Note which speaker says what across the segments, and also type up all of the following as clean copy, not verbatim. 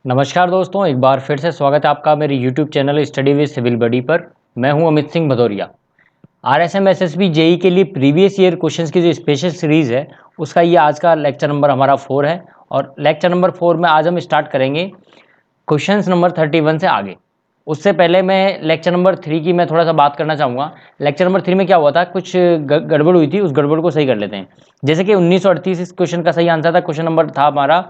Speaker 1: नमस्कार दोस्तों, एक बार फिर से स्वागत है आपका मेरे YouTube channel study with civil buddy पर। मैं हूं Amit Singh Bhadauria. RSM SSB JE के लिए प्रीवियस ईयर क्वेश्चंस की जो स्पेशल सीरीज़ है उसका ये आज का लेक्चर नंबर हमारा 4 है। और लेक्चर नंबर 4 में आज हम स्टार्ट करेंगे क्वेश्चंस नंबर 31 से आगे। उससे पहले मैं लेक्चर नंबर 3 की मैं थोड़ा सा बात करना चाहूँगा। लेक्चर नंबर 3 में क्या हुआ था, कुछ गड़बड़ हुई थी, उस गड़बड़ को सही कर लेते हैं। जैसे कि 1938 इस क्वेश्चन का सही आंसर था। क्वेश्चन नंबर था हमारा,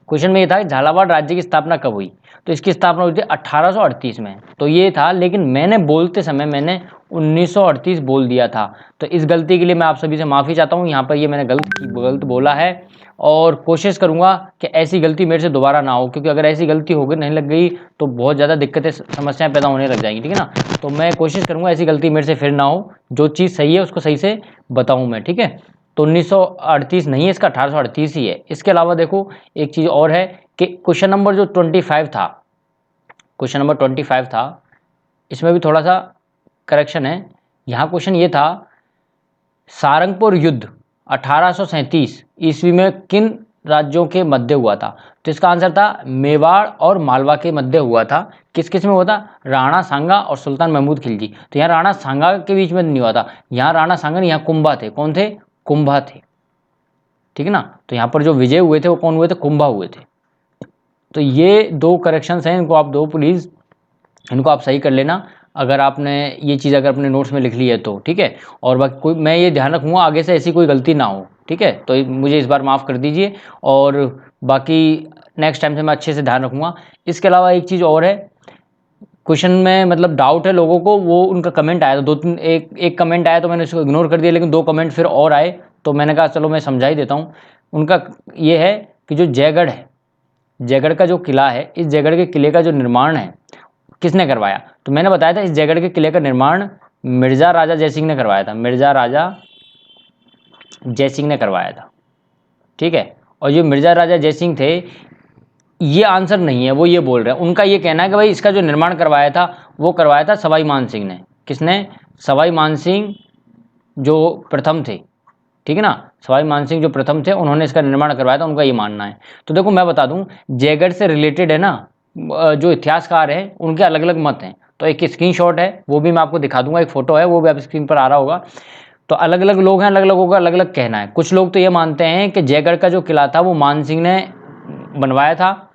Speaker 1: क्वेश्चन में ये था कि झालावाड़ राज्य की स्थापना कब हुई। तो इसकी स्थापना हुई थी 1838 में, तो ये था। लेकिन मैंने बोलते समय मैंने 1938 बोल दिया था, तो इस गलती के लिए मैं आप सभी से माफ़ी चाहता हूँ। यहाँ पर ये मैंने गलत बोला है और कोशिश करूँगा कि ऐसी गलती मेरे से दोबारा ना हो, क्योंकि अगर ऐसी गलती होगी नहीं लग गई तो बहुत ज़्यादा दिक्कतें समस्याएं पैदा होने लग जाएंगी, ठीक है ना। तो मैं कोशिश करूँगा ऐसी गलती मेरे से फिर ना हो, जो चीज़ सही है उसको सही से बताऊँ मैं, ठीक है। तो 1938 नहीं है, इसका 1838 ही है। इसके अलावा देखो एक चीज़ और है कि क्वेश्चन नंबर जो 25 था, क्वेश्चन नंबर 25 था, इसमें भी थोड़ा सा करेक्शन है। यहाँ क्वेश्चन ये था, सारंगपुर युद्ध 1837 ईस्वी में किन राज्यों के मध्य हुआ था। तो इसका आंसर था मेवाड़ और मालवा के मध्य हुआ था। किस किस में हुआ था? राणा सांगा और सुल्तान महमूद खिलजी। तो यहाँ राणा सांगा के बीच में नहीं हुआ था, यहाँ राणा सांगा नहीं, यहाँ कुंभा थे। कौन थे? कुंभा थे, ठीक है ना। तो यहाँ पर जो विजय हुए थे वो कौन हुए थे? कुंभा हुए थे। तो ये दो करेक्शंस हैं, इनको आप दो प्लीज़, इनको आप सही कर लेना अगर आपने ये चीज़ अगर अपने नोट्स में लिख ली है तो, ठीक है। और बाकी कोई, मैं ये ध्यान रखूँगा आगे से ऐसी कोई गलती ना हो, ठीक है। तो मुझे इस बार माफ़ कर दीजिए और बाकी नेक्स्ट टाइम से मैं अच्छे से ध्यान रखूँगा। इसके अलावा एक चीज़ और है, क्वेश्चन में मतलब डाउट है लोगों को, वो उनका कमेंट आया था दो तीन, एक कमेंट आया तो मैंने उसको इग्नोर कर दिया, लेकिन दो कमेंट फिर और आए तो मैंने कहा चलो मैं समझा ही देता हूँ। उनका ये है कि जो जयगढ़ है, जयगढ़ का जो किला है, इस जयगढ़ के किले का जो निर्माण है किसने करवाया। तो मैंने बताया था इस जयगढ़ के किले का निर्माण मिर्जा राजा जयसिंह ने करवाया था, मिर्जा राजा जयसिंह ने करवाया था, ठीक है। और जो मिर्जा राजा जयसिंह थे, ये आंसर नहीं है, वो ये बोल रहे हैं, उनका ये कहना है कि भाई इसका जो निर्माण करवाया था वो करवाया था सवाई मान सिंह ने। किसने? सवाई मान सिंह जो प्रथम थे, ठीक है ना। सवाई मान सिंह जो प्रथम थे उन्होंने इसका निर्माण करवाया था, उनका ये मानना है। तो देखो मैं बता दूं, जयगढ़ से रिलेटेड है ना, जो इतिहासकार हैं उनके अलग अलग मत हैं। तो एक स्क्रीनशॉट है, वो भी मैं आपको दिखा दूंगा, एक फोटो है वो भी आप स्क्रीन पर आ रहा होगा। तो अलग अलग लोग हैं, अलग अलग लोगों का अलग अलग कहना है। कुछ लोग तो ये मानते हैं कि जयगढ़ का जो किला था वो मान सिंह ने बनवाया था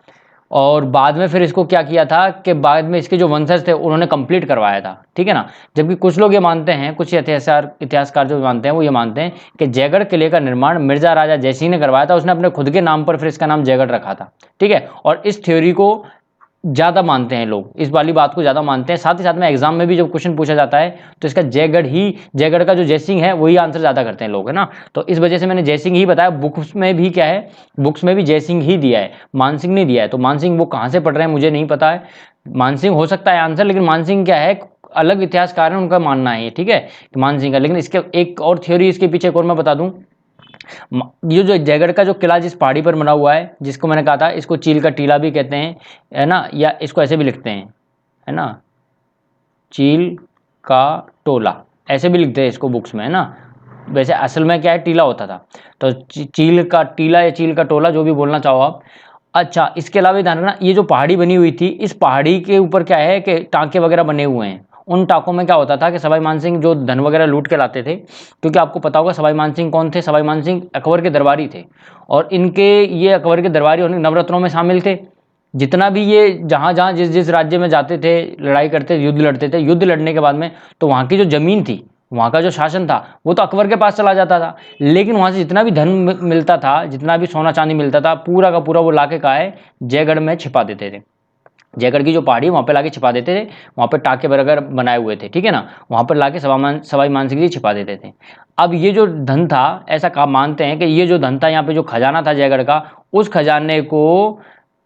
Speaker 1: और बाद में फिर इसको क्या किया था कि बाद में इसके जो वंशज थे उन्होंने कंप्लीट करवाया था, ठीक है ना। जबकि कुछ लोग ये मानते हैं, कुछ इतिहासकार जो मानते हैं वो ये मानते हैं कि जयगढ़ किले का निर्माण मिर्जा राजा जयसिंह ने करवाया था, उसने अपने खुद के नाम पर फिर इसका नाम जयगढ़ रखा था, ठीक है। और इस थ्योरी को ज़्यादा मानते हैं लोग, इस वाली बात को ज़्यादा मानते हैं। साथ ही साथ में एग्जाम में भी जब क्वेश्चन पूछा जाता है तो इसका जयगढ़ का जो जयसिंह है वही आंसर ज़्यादा करते हैं लोग, है ना। तो इस वजह से मैंने जयसिंह ही बताया। बुक्स में भी क्या है, बुक्स में भी जयसिंह ही दिया है, मानसिंह नहीं दिया है। तो मानसिंह वो कहाँ से पढ़ रहे हैं मुझे नहीं पता है, मानसिंह हो सकता है आंसर, लेकिन मानसिंह क्या है, अलग इतिहासकार है उनका मानना है ये, ठीक है, मानसिंह का। लेकिन इसके एक और थ्योरी इसके पीछे एक और मैं बता दूं, ये जो जयगढ़ का जो किला जिस पहाड़ी पर बना हुआ है, जिसको मैंने कहा था इसको चील का टीला भी कहते हैं, है ना, या इसको ऐसे भी लिखते हैं, है ना, चील का टोला, ऐसे भी लिखते हैं इसको बुक्स में, है ना। वैसे असल में क्या है, टीला होता था। तो चील का टीला या चील का टोला, जो भी बोलना चाहो आप। अच्छा, इसके अलावा ध्यान रखना, ये जो पहाड़ी बनी हुई थी, इस पहाड़ी के ऊपर क्या है कि टांके वगैरह बने हुए हैं। उन टाकों में क्या होता था कि सवाई मानसिंह जो धन वगैरह लूट के लाते थे, क्योंकि आपको पता होगा सवाई मानसिंह कौन थे, सवाई मानसिंह अकबर के दरबारी थे। और इनके ये अकबर के दरबारी और नवरत्नों में शामिल थे। जितना भी ये जहाँ जहाँ जिस जिस राज्य में जाते थे, लड़ाई करते, युद्ध लड़ते थे, युद्ध लड़ने के बाद में तो वहाँ की जो जमीन थी, वहाँ का जो शासन था वो तो अकबर के पास चला जाता था। लेकिन वहाँ से जितना भी धन मिलता था, जितना भी सोना चांदी मिलता था, पूरा का पूरा वो लाके का है जयगढ़ में छिपा देते थे। जयगढ़ की जो पहाड़ी वहाँ पे लाके छिपा देते थे, वहाँ पे टाके वगैरह बनाए हुए थे, ठीक है ना, वहाँ पर लाके सवाई मानसिंह जी छिपा देते थे। अब ये जो धन था, ऐसा काम मानते हैं कि ये जो धन था, यहाँ पे जो खजाना था जयगढ़ का, उस खजाने को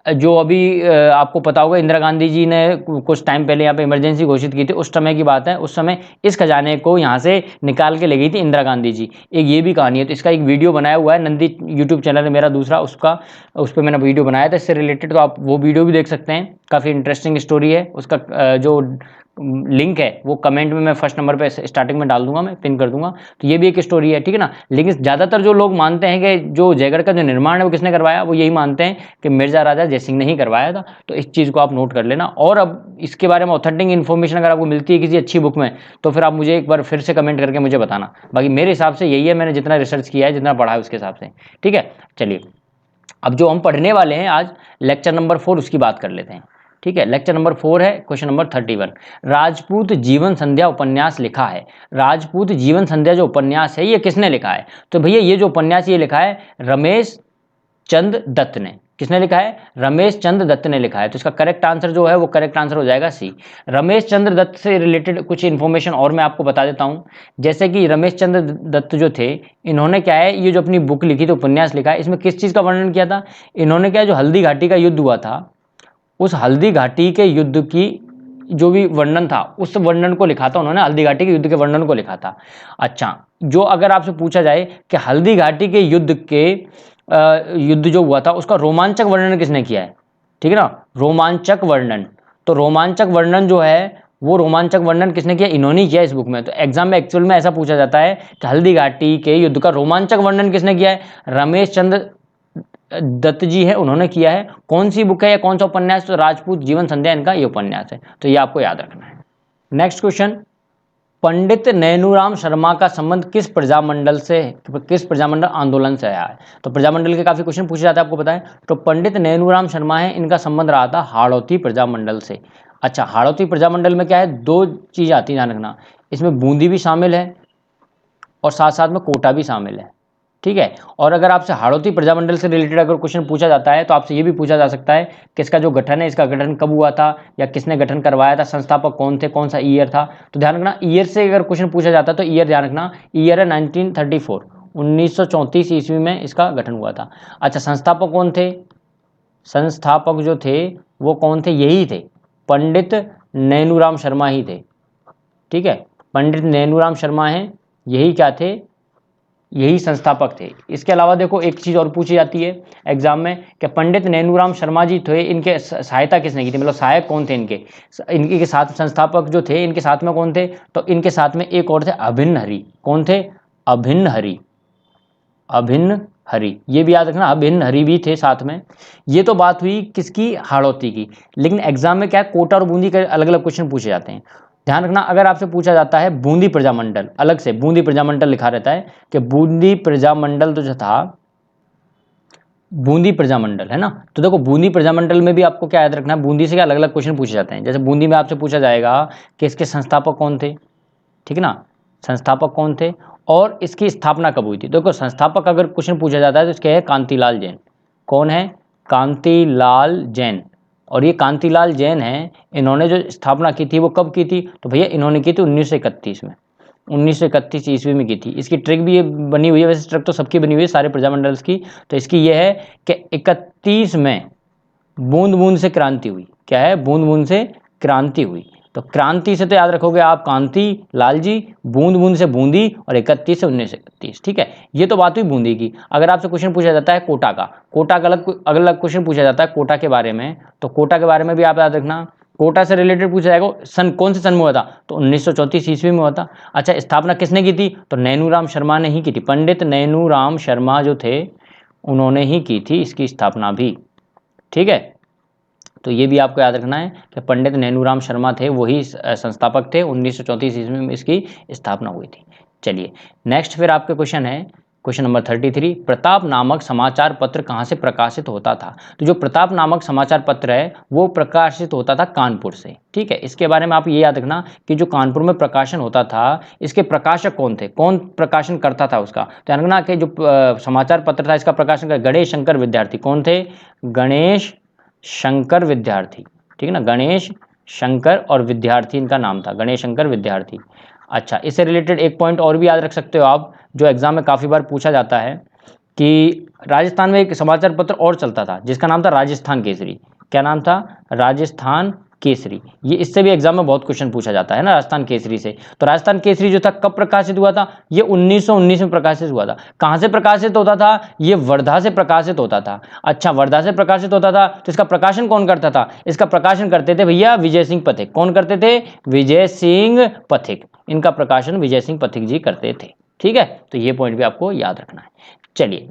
Speaker 1: जो अभी आपको पता होगा इंदिरा गांधी जी ने कुछ टाइम पहले यहाँ पे इमरजेंसी घोषित की थी, उस समय की बात है। उस समय इस खजाने को यहाँ से निकाल के ले गई थी इंदिरा गांधी जी। एक ये भी कहानी है, तो इसका एक वीडियो बनाया हुआ है, नंदी यूट्यूब चैनल है मेरा दूसरा, उस पर मैंने वीडियो बनाया था इससे रिलेटेड, तो आप वो वीडियो भी देख सकते हैं। काफ़ी इंटरेस्टिंग स्टोरी है, उसका जो लिंक है वो कमेंट में मैं फर्स्ट नंबर पे स्टार्टिंग में डाल दूंगा, मैं पिन कर दूंगा। तो ये भी एक स्टोरी है, ठीक है ना। लेकिन ज़्यादातर जो लोग मानते हैं कि जो जयगढ़ का जो निर्माण है वो किसने करवाया, वो यही मानते हैं कि मिर्जा राजा जयसिंह ने ही करवाया था। तो इस चीज़ को आप नोट कर लेना। और अब इसके बारे में ऑथेंटिक इन्फॉर्मेशन अगर आपको मिलती है किसी अच्छी बुक में, तो फिर आप मुझे एक बार फिर से कमेंट करके मुझे बताना। बाकी मेरे हिसाब से यही है, मैंने जितना रिसर्च किया है, जितना पढ़ा है उसके हिसाब से, ठीक है। चलिए, अब जो हम पढ़ने वाले हैं आज लेक्चर नंबर 4, उसकी बात कर लेते हैं, ठीक है। लेक्चर नंबर 4 है क्वेश्चन नंबर 31। राजपूत जीवन संध्या उपन्यास लिखा है। राजपूत जीवन संध्या जो उपन्यास है ये किसने लिखा है? तो भैया ये जो उपन्यास ये लिखा है रमेश चंद्र दत्त ने। किसने लिखा है? रमेश चंद्र दत्त ने लिखा है। तो इसका करेक्ट आंसर जो है वो करेक्ट आंसर हो जाएगा सी। रमेश चंद्र दत्त से रिलेटेड कुछ इन्फॉर्मेशन और मैं आपको बता देता हूं। जैसे कि रमेश चंद्र दत्त जो थे, इन्होंने क्या है, ये जो अपनी बुक लिखी थी, उपन्यास लिखा है, इसमें किस चीज़ का वर्णन किया था? इन्होंने क्या है, जो हल्दी घाटी का युद्ध हुआ था, उस हल्दी घाटी के युद्ध की जो भी वर्णन था, उस वर्णन को लिखा था उन्होंने, हल्दी घाटी के युद्ध के वर्णन को लिखा था। अच्छा, जो अगर आपसे पूछा जाए कि हल्दी घाटी के युद्ध जो हुआ था उसका रोमांचक वर्णन किसने किया है, ठीक है ना, रोमांचक वर्णन। तो रोमांचक वर्णन जो है वो रोमांचक वर्णन किसने किया? इन्होंने किया इस बुक में। तो एग्जाम में एक्चुअल में ऐसा पूछा जाता है कि हल्दी घाटी के युद्ध का रोमांचक वर्णन किसने किया है? रमेश चंद्र दत्त जी है, उन्होंने किया है। कौन सी बुक है या कौन सा उपन्यास? तो राजपूत जीवन संध्या इनका ये उपन्यास है। तो ये आपको याद रखना है। नेक्स्ट क्वेश्चन, पंडित नैनूराम शर्मा का संबंध किस प्रजामंडल से, किस प्रजामंडल आंदोलन से आया है? तो प्रजामंडल के काफी क्वेश्चन पूछे जाते हैं, आपको पता है। तो पंडित नैनूराम शर्मा है, इनका संबंध रहा था हाड़ौती प्रजामंडल से। अच्छा, हाड़ौती प्रजामंडल में क्या है, दो चीज आती है, ध्यान रखना। इसमें बूंदी भी शामिल है और साथ साथ में कोटा भी शामिल है, ठीक है। और अगर आपसे हाड़ौती प्रजामंडल से रिलेटेड अगर क्वेश्चन पूछा जाता है तो आपसे ये भी पूछा जा सकता है कि इसका जो गठन है, इसका गठन कब हुआ था या किसने गठन करवाया था, संस्थापक कौन थे, कौन सा ईयर था। तो ध्यान रखना, ईयर से अगर क्वेश्चन पूछा जाता है तो ईयर ध्यान रखना, ईयर है 1934, 1934 ईस्वी में इसका गठन हुआ था। अच्छा, संस्थापक कौन थे? संस्थापक जो थे वो कौन थे? यही थे, पंडित नैनूराम शर्मा ही थे, ठीक है। पंडित नैनूराम शर्मा हैं, यही क्या थे, यही संस्थापक थे। इसके अलावा देखो एक चीज और पूछी जाती है एग्जाम में कि पंडित नैनूराम शर्मा जी थे, इनके सहायता किसने की थी, मतलब सहायक कौन थे इनके, इनके के साथ संस्थापक जो थे इनके साथ में कौन थे? तो इनके साथ में एक और थे, अभिन्न हरि। कौन थे? अभिन्न हरि। अभिन्न हरि, ये भी याद रखना, अभिन्न हरि भी थे साथ में। ये तो बात हुई किसकी? हाड़ौती की। लेकिन एग्जाम में क्या है, कोटा और बूंदी के अलग अलग क्वेश्चन पूछे जाते हैं। ध्यान रखना, अगर आपसे पूछा जाता है बूंदी प्रजामंडल, अलग से बूंदी प्रजामंडल लिखा रहता है कि बूंदी प्रजामंडल जो था, बूंदी प्रजामंडल है ना। तो देखो बूंदी प्रजामंडल में भी आपको क्या याद रखना है, बूंदी से क्या अलग अलग क्वेश्चन पूछे जाते हैं। जैसे बूंदी में आपसे पूछा जाएगा कि इसके संस्थापक कौन थे, ठीक है ना, संस्थापक कौन थे और इसकी स्थापना कब हुई थी। देखो संस्थापक अगर क्वेश्चन पूछा जाता है तो इसके है कांतिलाल जैन। कौन है? कांतिलाल जैन। और ये कांतिलाल जैन है, इन्होंने जो स्थापना की थी वो कब की थी? तो भैया इन्होंने की थी 1931 में, 1931 ईस्वी में की थी। इसकी ट्रिक भी ये बनी हुई है, वैसे ट्रिक तो सबकी बनी हुई है सारे प्रजामंडल्स की। तो इसकी ये है कि 31 में बूंद बूंद से क्रांति हुई। क्या है? बूंद बूंद से क्रांति हुई। तो क्रांति से तो याद रखोगे आप कांति लाल जी, बूंद बूंद से बूंदी, और 31 से 1931, ठीक है। ये तो बात हुई बूंदी की। अगर आपसे क्वेश्चन पूछा जाता है कोटा का, कोटा का अलग क्वेश्चन पूछा जाता है कोटा के बारे में, तो कोटा के बारे में भी आप याद रखना, कोटा से रिलेटेड पूछा जाएगा सन, कौन से सन में हुआ था? तो 1934 ईस्वी में हुआ था। अच्छा, स्थापना किसने की थी? तो नैनूराम शर्मा ने ही की थी। पंडित नैनूराम शर्मा जो थे उन्होंने ही की थी इसकी स्थापना भी, ठीक है। तो ये भी आपको याद रखना है कि पंडित नैनूराम शर्मा थे, वही संस्थापक थे, 1934 ईस्वी में इसकी स्थापना हुई थी। चलिए नेक्स्ट फिर आपके क्वेश्चन है क्वेश्चन नंबर 33, प्रताप नामक समाचार पत्र कहाँ से प्रकाशित होता था? तो जो प्रताप नामक समाचार पत्र है वो प्रकाशित होता था कानपुर से, ठीक है। इसके बारे में आप ये याद रखना कि जो कानपुर में प्रकाशन होता था, इसके प्रकाशक कौन थे, कौन प्रकाशन करता था उसका? ध्यान रखना कि जो समाचार पत्र था इसका प्रकाशन कर गणेश शंकर विद्यार्थी। कौन थे? गणेश शंकर विद्यार्थी, ठीक है ना, गणेश शंकर और विद्यार्थी इनका नाम था, गणेश शंकर विद्यार्थी। अच्छा, इससे रिलेटेड एक पॉइंट और भी याद रख सकते हो आप, जो एग्जाम में काफ़ी बार पूछा जाता है कि राजस्थान में एक समाचार पत्र और चलता था जिसका नाम था राजस्थान केसरी। क्या नाम था? राजस्थान केसरी, ये इससे भी एग्जाम में बहुत क्वेश्चन पूछा जाता है ना, राजस्थान केसरी से। तो राजस्थान केसरी जो था कब प्रकाशित हुआ था, ये 1919 में प्रकाशित हुआ था। कहां से प्रकाशित होता था, ये वर्धा से प्रकाशित होता था। अच्छा, वर्धा से प्रकाशित होता था, तो इसका प्रकाशन कौन करता था, इसका प्रकाशन करते थे भैया विजय सिंह पथिक। कौन करते थे, विजय सिंह पथिक, इनका प्रकाशन विजय सिंह पथिक जी करते थे। ठीक है, तो ये पॉइंट भी आपको याद रखना है। चलिए,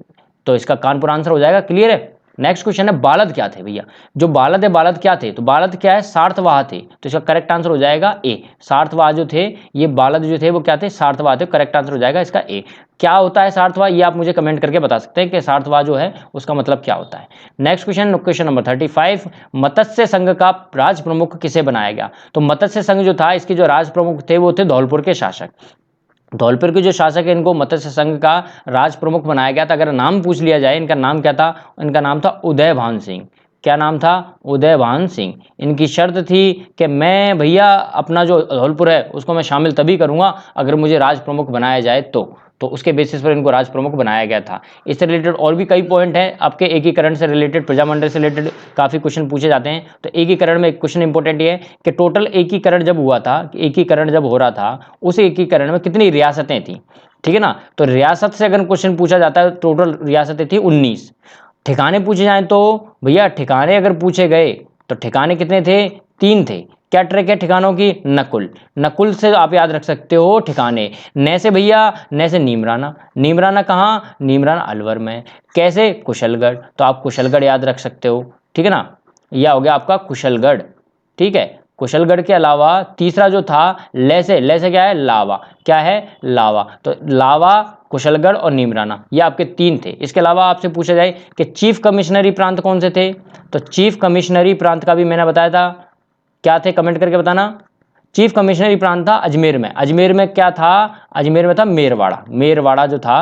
Speaker 1: तो इसका कानपुर आंसर हो जाएगा, क्लियर है। नेक्स्ट क्वेश्चन है बालद क्या थे भैया, जो बालद है बालद क्या थे, तो बालद क्या है, सार्थवाह थे। तो इसका करेक्ट आंसर हो जाएगा ए, सार्थवाह जो थे, ये बालद जो थे वो क्या थे, सार्थवाह थे। करेक्ट आंसर हो जाएगा इसका ए। क्या होता है सार्थवाह, ये आप मुझे कमेंट करके बता सकते हैं कि सार्थवाह जो है उसका मतलब क्या होता है। नेक्स्ट क्वेश्चन, क्वेश्चन नंबर 35, मत्स्य संघ का राज प्रमुख किसे बनाया गया। तो मत्स्य संघ जो था, इसके जो राज प्रमुख थे वो थे धौलपुर के शासक। धौलपुर के जो शासक है, इनको मत्स्य संघ का राज प्रमुख बनाया गया था। अगर नाम पूछ लिया जाए, इनका नाम क्या था, इनका नाम था उदयभान सिंह। क्या नाम था, उदयभान सिंह। इनकी शर्त थी कि मैं भैया अपना जो धौलपुर है उसको मैं शामिल तभी करूंगा अगर मुझे राज प्रमुख बनाया जाए तो उसके बेसिस पर इनको राज प्रमुख बनाया गया था। इससे रिलेटेड और भी कई पॉइंट हैं आपके, एकीकरण से रिलेटेड, प्रजामंडल से रिलेटेड काफ़ी क्वेश्चन पूछे जाते हैं। तो एकीकरण में एक क्वेश्चन इंपॉर्टेंट ये है कि टोटल एकीकरण जब हुआ था, एकीकरण जब हो रहा था, उस एकीकरण में कितनी रियासतें थी, ठीक है ना। तो रियासत से अगर क्वेश्चन पूछा जाता है, टोटल रियासतें थी 19। ठिकाने पूछे जाएं तो भैया ठिकाने अगर पूछे गए तो ठिकाने कितने थे, 3 थे। क्या ट्रिक है ठिकानों की, नकुल, नकुल से आप याद रख सकते हो ठिकाने। न से भैया, न से नीमराना, नीमराना कहाँ, नीमराना अलवर में। कैसे, कुशलगढ़, तो आप कुशलगढ़ याद रख सकते हो, ठीक है ना। यह हो गया आपका कुशलगढ़, ठीक है। कुशलगढ़ के अलावा तीसरा जो था ले से क्या है, लावा, क्या है, लावा। तो लावा, कुशलगढ़ और नीमराना, ये आपके 3 थे। इसके अलावा आपसे पूछा जाए कि चीफ कमिश्नरी प्रांत कौन से थे, तो चीफ कमिश्नरी प्रांत का भी मैंने बताया था, क्या थे, कमेंट करके बताना। चीफ कमिश्नरी प्रांत था अजमेर में। अजमेर में क्या था, अजमेर में था मेरवाड़ा। मेरवाड़ा जो था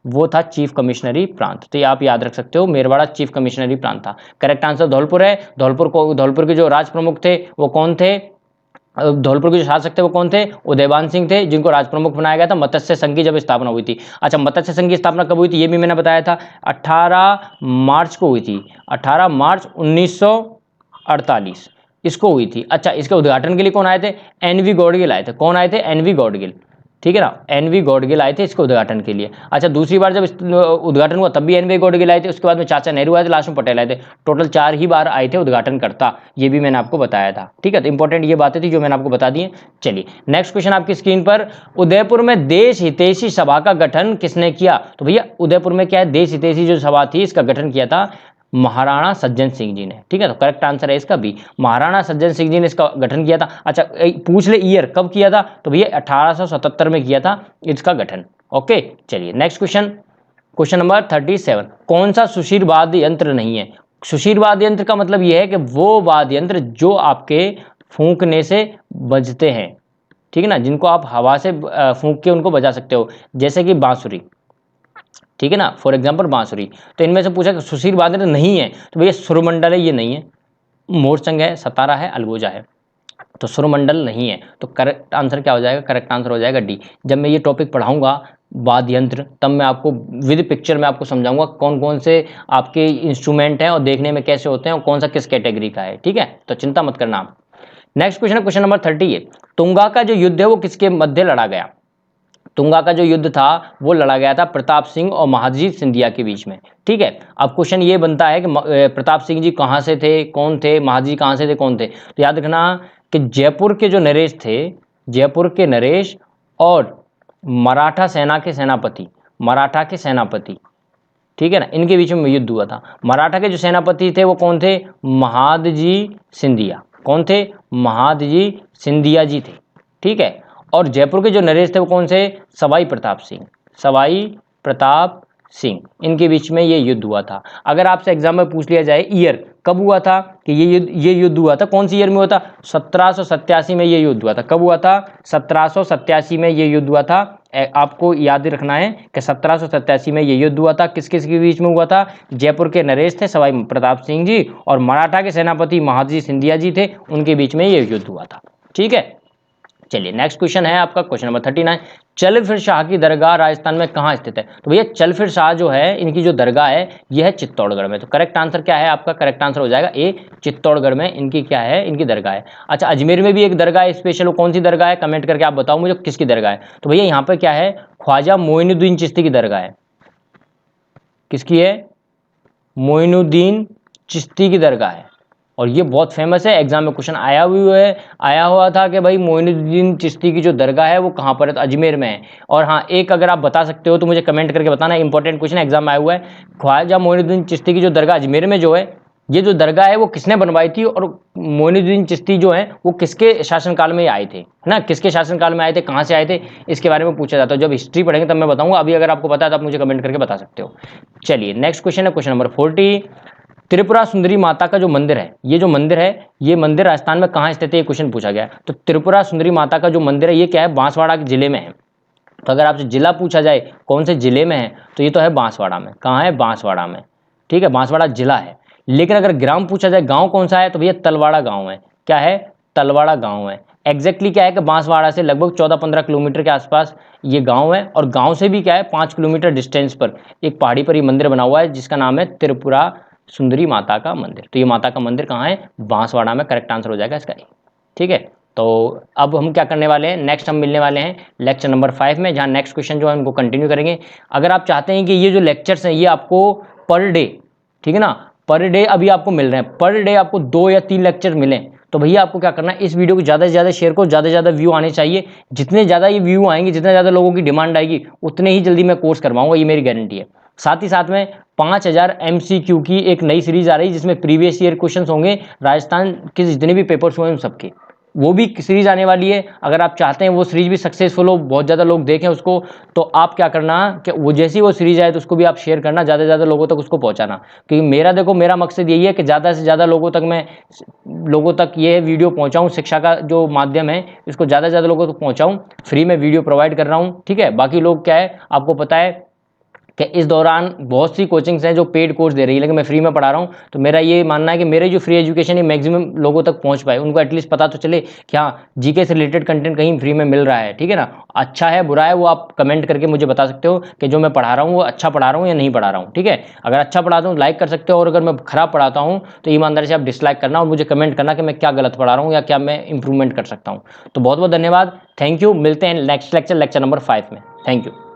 Speaker 1: वो था चीफ कमिश्नरी प्रांत। तो ये आप याद रख सकते हो, मेरवाड़ा चीफ कमिश्नरी प्रांत था। करेक्ट आंसर धौलपुर है। धौलपुर के जो राज प्रमुख थे वो कौन थे, धौलपुर के जो शासक थे वो कौन थे, उदयभान सिंह थे, जिनको राज प्रमुख बनाया गया था मत्स्य संघ की जब स्थापना हुई थी। अच्छा, मत्स्य संघ की स्थापना कब हुई थी, ये भी मैंने बताया था, 18 मार्च को हुई थी, 18 मार्च 1948 इसको हुई थी। अच्छा, इसके उद्घाटन के लिए कौन आए थे, एनवी गॉडगिल आए थे। कौन आए थे, एनवी गॉडगिल, ठीक है ना, एनवी गॉडगिल आए थे इसके उद्घाटन के लिए। अच्छा, दूसरी बार जब उद्घाटन हुआ तब भी एनवी गॉडगिल आए थे, उसके बाद में चाचा नेहरू आए थे, लास्ट में पटेल आए थे। टोटल 4 ही बार आए थे उद्घाटनकर्ता, ये भी मैंने आपको बताया था, ठीक है। तो इंपॉर्टेंट ये बातें थी जो मैंने आपको बता दी है। चलिए नेक्स्ट क्वेश्चन आपकी स्क्रीन पर, उदयपुर में देश हितैषी सभा का गठन किसने किया। तो भैया उदयपुर में क्या है, देश हितैषी जो सभा थी इसका गठन किया था महाराणा सज्जन सिंह जी ने, ठीक है। तो करेक्ट आंसर है इसका बी, महाराणा सज्जन सिंह जी ने इसका गठन किया था। अच्छा, पूछ ले ईयर कब किया था, तो भैया 1877 में किया था इसका गठन। ओके, चलिए नेक्स्ट क्वेश्चन, क्वेश्चन नंबर 37, कौन सा सुशीर वाद्य यंत्र नहीं है। सुशीर वाद्य यंत्र का मतलब यह है कि वो वाद्य यंत्र जो आपके फूंकने से बजते हैं, ठीक है ना, जिनको आप हवा से फूंक के उनको बजा सकते हो, जैसे कि बांसुरी, ठीक है ना, फॉर एग्जाम्पल बांसुरी। तो इनमें से पूछा कि सुशीर वाद्य नहीं है, तो भैया सुरमंडल है, ये नहीं है, मोरचंग है, सतारा है, अलगोजा है, तो सुरमंडल नहीं है। तो करेक्ट आंसर क्या हो जाएगा, करेक्ट आंसर हो जाएगा डी। जब मैं ये टॉपिक पढ़ाऊंगा वाद्य यंत्र, तब मैं आपको विद पिक्चर में आपको समझाऊंगा कौन कौन से आपके इंस्ट्रूमेंट हैं और देखने में कैसे होते हैं और कौन सा किस कैटेगरी का है, ठीक है। तो चिंता मत करना आप। नेक्स्ट क्वेश्चन है क्वेश्चन नंबर 30 है, तुंगा का जो युद्ध है वो किसके मध्य लड़ा गया। तुंगा का जो युद्ध था वो लड़ा गया था प्रताप सिंह और महादजी सिंधिया के बीच में, ठीक है। अब क्वेश्चन ये बनता है कि प्रताप सिंह जी कहाँ से थे, कौन थे, महादजी कहाँ से थे, कौन थे। तो याद रखना कि जयपुर के जो नरेश थे, जयपुर के नरेश और मराठा सेना के सेनापति, मराठा के सेनापति, ठीक है ना, इनके बीच में युद्ध हुआ था। मराठा के जो सेनापति थे वो कौन थे, महादजी सिंधिया। कौन थे, महादजी सिंधिया जी थे, ठीक है। और जयपुर के जो नरेश थे वो कौन से, सवाई प्रताप सिंह, सवाई प्रताप सिंह, इनके बीच में ये युद्ध हुआ था। अगर आपसे एग्जाम में पूछ लिया जाए ईयर कब हुआ था, कि ये युद्ध हुआ था कौन सी ईयर में हुआ था, 1787 में ये युद्ध हुआ था। कब हुआ था, 1787 में ये युद्ध हुआ था। आपको याद रखना है कि 1787 में ये युद्ध हुआ था, किस किस के बीच में हुआ था, जयपुर के नरेश थे सवाई प्रताप सिंह जी और मराठा के सेनापति महादजी सिंधिया जी थे, उनके बीच में ये युद्ध हुआ था, ठीक है। चलिए नेक्स्ट क्वेश्चन है आपका क्वेश्चन नंबर 39। चल फिर शाह की दरगाह राजस्थान में कहाँ स्थित है? तो भैया चल फिर शाह जो है इनकी जो दरगाह है यह है चित्तौड़गढ़ में। तो करेक्ट आंसर क्या है आपका? करेक्ट आंसर हो जाएगा ए, चित्तौड़गढ़ में इनकी क्या है, इनकी दरगाह है। अच्छा अजमेर में भी एक दरगाह है स्पेशल, वो कौन सी दरगाह है कमेंट करके आप बताओ मुझे किसकी दरगाह है। तो भैया यहाँ पर क्या है, ख्वाजा मोइनुद्दीन चिश्ती की दरगाह है। किसकी है? मोइनुद्दीन चिश्ती की दरगाह है और ये बहुत फेमस है, एग्जाम में क्वेश्चन आया हुआ था कि भाई मोइनुद्दीन चिश्ती की जो दरगाह है वो कहाँ पर है? तो अजमेर में है। और हाँ एक अगर आप बता सकते हो तो मुझे कमेंट करके बताना, इंपॉर्टेंट क्वेश्चन एग्जाम में आया हुआ है। ख्वाजा मोइनुद्दीन चिश्ती की जो दरगाह अजमेर में जो है, ये जो दरगाह है वो किसने बनवाई थी और मोइनुद्दीन चिश्ती जो है वो किसके शासनकाल में आए थे, है ना, किसके शासनकाल में आए थे, कहाँ से आए थे, इसके बारे में पूछा जाता है। जब हिस्ट्री पढ़ेंगे तब मैं बताऊंगा, अभी अगर आपको पता है तो आप मुझे कमेंट करके बता सकते हो। चलिए नेक्स्ट क्वेश्चन है क्वेश्चन नंबर 40। त्रिपुरा सुंदरी माता का जो मंदिर है, ये जो मंदिर है ये मंदिर राजस्थान में कहाँ स्थित है, ये क्वेश्चन पूछा गया है। तो त्रिपुरा सुंदरी माता का जो मंदिर है ये क्या है, बांसवाड़ा जिले में है। तो अगर आपसे जिला पूछा जाए कौन से जिले में है तो ये तो है बांसवाड़ा में। कहाँ है? बांसवाड़ा में, ठीक है, बांसवाड़ा जिला है। लेकिन अगर ग्राम पूछा जाए गांव कौन सा है तो भैया तलवाड़ा गांव है। क्या है? तलवाड़ा गांव है। एग्जैक्टली क्या है कि बांसवाड़ा से लगभग 14-15 किलोमीटर के आसपास ये गांव है और गांव से भी क्या है 5 किलोमीटर डिस्टेंस पर एक पहाड़ी पर ये मंदिर बना हुआ है जिसका नाम है त्रिपुरा सुंदरी माता का मंदिर। तो ये माता का मंदिर कहाँ है? बांसवाड़ा में। करेक्ट आंसर हो जाएगा इसका, ठीक है। तो अब हम क्या करने वाले हैं, नेक्स्ट हम मिलने वाले हैं लेक्चर नंबर 5 में, जहाँ नेक्स्ट क्वेश्चन जो है उनको कंटिन्यू करेंगे। अगर आप चाहते हैं कि ये जो लेक्चर्स हैं ये आपको पर डे, ठीक है ना, पर डे अभी आपको मिल रहे हैं, पर डे आपको 2 या 3 लेक्चर मिलें तो भैया आपको क्या करना है, इस वीडियो को ज़्यादा से ज़्यादा शेयर करो, ज़्यादा से ज़्यादा व्यू आने चाहिए। जितने ज़्यादा ये व्यू आएंगे, जितना ज़्यादा लोगों की डिमांड आएगी उतने ही जल्दी मैं कोर्स करवाऊंगा, ये मेरी गारंटी है। साथ ही साथ में 5000 MCQ की एक नई सीरीज आ रही है जिसमें प्रीवियस ईयर क्वेश्चंस होंगे राजस्थान के जितने भी पेपर्स हुए हैं सबके, वो भी सीरीज आने वाली है। अगर आप चाहते हैं वो सीरीज भी सक्सेसफुल हो, बहुत ज़्यादा लोग देखें उसको, तो आप क्या करना कि वो जैसी वो सीरीज आए तो उसको भी आप शेयर करना, ज़्यादा से ज़्यादा लोगों तक उसको पहुंचाना। क्योंकि मेरा मकसद यही है कि ज़्यादा से ज़्यादा लोगों तक ये वीडियो पहुंचाऊं। शिक्षा का जो माध्यम है इसको ज़्यादा से ज़्यादा लोगों तक पहुंचाऊं, फ्री में वीडियो प्रोवाइड कर रहा हूँ, ठीक है। बाकी लोग क्या है आपको पता है कि इस दौरान बहुत सी कोचिंग्स हैं जो पेड कोर्स दे रही है, लेकिन मैं फ्री में पढ़ा रहा हूँ। तो मेरा ये मानना है कि मेरे जो फ्री एजुकेशन है मैक्सिमम लोगों तक पहुँच पाए, उनको एटलीस्ट पता तो चले कि हाँ जीके से रिलेटेड कंटेंट कहीं फ्री में मिल रहा है, ठीक है ना। अच्छा है बुरा है वो आप कमेंट करके मुझे बता सकते हो कि जो मैं पढ़ा रहा हूँ वो अच्छा पढ़ा रहा हूँ या नहीं पढ़ा रहा हूँ, ठीक है। अगर अच्छा पढ़ाता हूँ लाइक कर सकते हो, और अगर मैं खराब पढ़ाता हूँ तो ईमानदारी से आप डिसलाइक करना और मुझे कमेंट करना कि मैं क्या गलत पढ़ा रहा हूँ या क्या मैं इंप्रूवमेंट कर सकता हूँ। तो बहुत बहुत धन्यवाद, थैंक यू। मिलते हैं नेक्स्ट लेक्चर नंबर 5 में। Thank you.